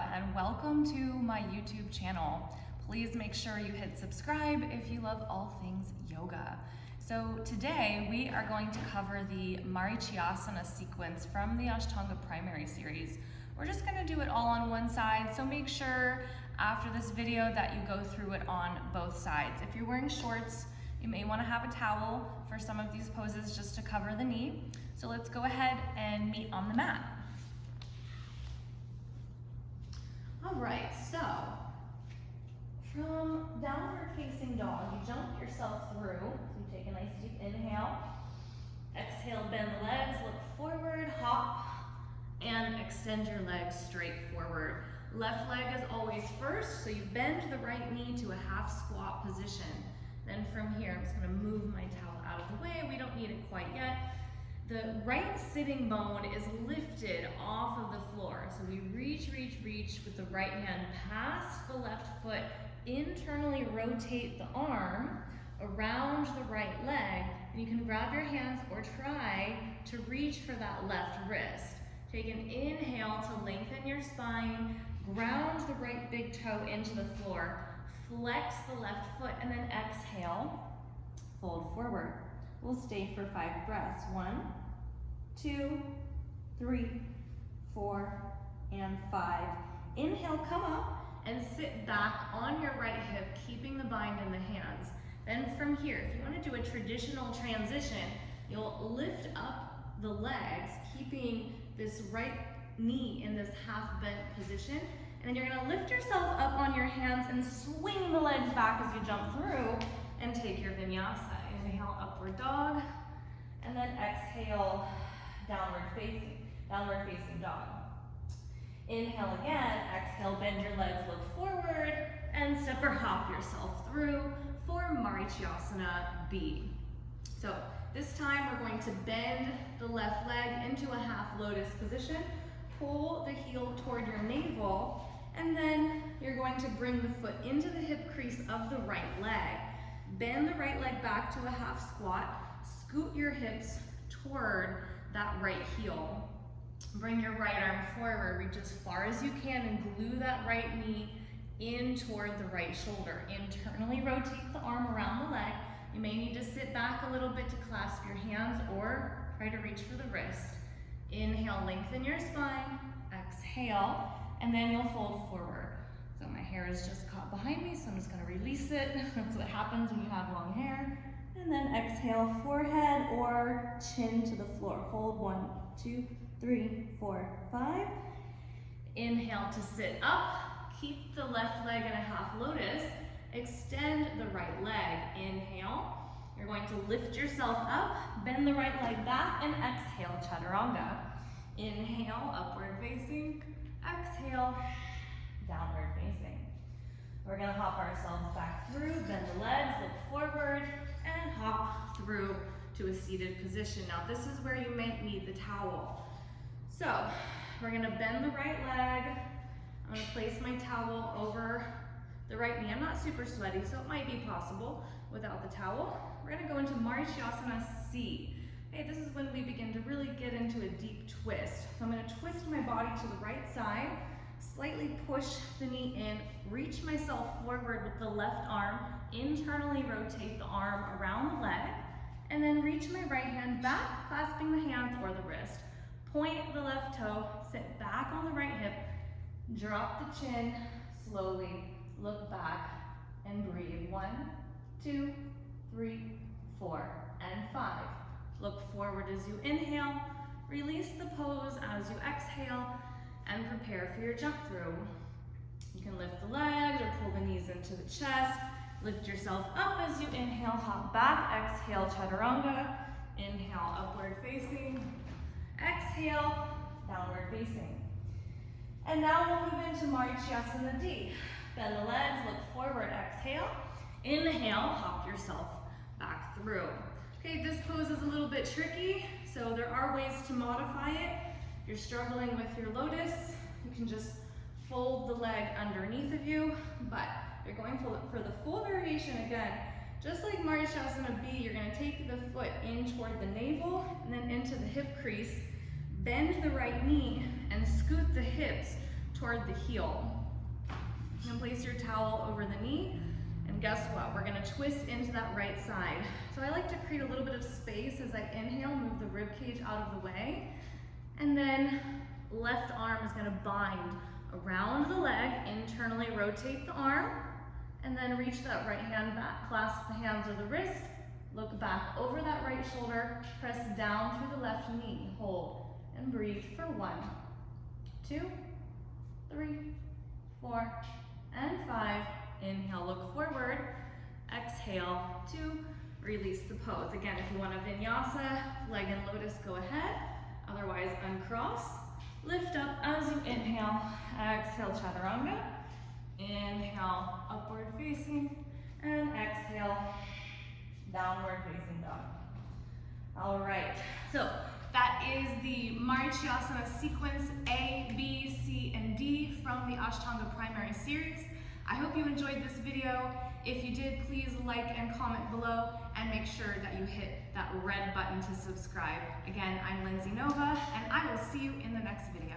Yoga, and welcome to my YouTube channel. Please make sure you hit subscribe if you love all things yoga. So today we are going to cover the Marichyasana sequence from the Ashtanga primary series. We're just going to do it all on one side, so make sure after this video that you go through it on both sides. If you're wearing shorts, you may want to have a towel for some of these poses just to cover the knee. So let's go ahead and meet on the mat. All right, so from downward facing dog, you jump yourself through. So you take a nice deep inhale. Exhale, bend the legs, look forward, hop, and extend your legs straight forward. Left leg is always first, so you bend the right knee to a half squat position. Then from here, I'm just gonna move my towel out of the way. We don't need it quite yet. The right sitting bone is lifted off of the floor. So we reach with the right hand past the left foot, internally rotate the arm around the right leg, and you can grab your hands or try to reach for that left wrist. Take an inhale to lengthen your spine, ground the right big toe into the floor, flex the left foot, and then exhale, fold forward. We'll stay for 5 breaths. 1, 2, 3, 4, and 5. Inhale, come up and sit back on your right hip, keeping the bind in the hands. Then from here, if you want to do a traditional transition, you'll lift up the legs, keeping this right knee in this half bent position. And then you're going to lift yourself up on your hands and swing the legs back as you jump through and take your vinyasa. Inhale, upward dog, and then exhale, downward facing dog. Inhale again, exhale, bend your legs, look forward, and step or hop yourself through for Marichyasana B. So this time we're going to bend the left leg into a half lotus position, pull the heel toward your navel, and then you're going to bring the foot into the hip crease of the right leg. Bend the right leg back to a half squat, scoot your hips toward that right heel. Bring your right arm forward, reach as far as you can and glue that right knee in toward the right shoulder. Internally rotate the arm around the leg. You may need to sit back a little bit to clasp your hands or try to reach for the wrist. Inhale, lengthen your spine, exhale, and then you'll fold forward. So my hair is just caught behind me, so I'm just gonna release it. That's what happens when you have long hair. And then exhale, forehead or chin to the floor. Hold 1, 2, 3, 4, 5. Inhale to sit up. Keep the left leg in a half lotus. Extend the right leg. Inhale. You're going to lift yourself up, bend the right leg back, and exhale, chaturanga. Inhale, upward facing. Exhale, downward facing. We're gonna hop ourselves back through, bend the legs, look forward, and hop through to a seated position. Now this is where you might need the towel. So we're gonna bend the right leg. I'm gonna place my towel over the right knee. I'm not super sweaty, so it might be possible without the towel. We're gonna go into Marichyasana C. Okay, this is when we begin to really get into a deep twist. So I'm gonna twist my body to the right side, slightly push the knee in, reach myself forward with the left arm, internally rotate the arm around the leg, and then reach my right hand back, clasping the hands or the wrist. Point the left toe, sit back on the right hip, drop the chin, slowly look back and breathe. 1, 2, 3, 4, and 5. Look forward as you inhale, release the pose as you exhale, and prepare for your jump through. You can lift the legs or pull the knees into the chest. Lift yourself up as you inhale, hop back, exhale, chaturanga. Inhale, upward facing. Exhale, downward facing. And now we'll move into Marichyasana D. Bend the legs, look forward, exhale. Inhale, hop yourself back through. Okay, this pose is a little bit tricky, so there are ways to modify it. If you're struggling with your lotus, you can just fold the leg underneath of you, but you're going for the full variation again. Just like Marichyasana B, you're gonna take the foot in toward the navel and then into the hip crease, bend the right knee and scoot the hips toward the heel. You can place your towel over the knee, and guess what? We're gonna twist into that right side. So I like to create a little bit of space as I inhale, move the rib cage out of the way, and then left arm is gonna bind around the leg, internally rotate the arm, and then reach that right hand back, clasp the hands or the wrist, look back over that right shoulder, press down through the left knee, hold, and breathe for 1, 2, 3, 4, and 5. Inhale, look forward. Exhale, 2, release the pose. Again, if you want a vinyasa, leg and lotus, go ahead. Otherwise, uncross. Lift up as you inhale. Exhale, chaturanga. Inhale, upward facing. And exhale, downward facing dog. All right, so that is the Marichyasana sequence A, B, C, and D from the Ashtanga primary series. I hope you enjoyed this video. If you did, please like and comment below, and make sure that you hit that red button to subscribe. Again, I'm Lindsay Nova, and I will see you in the next video.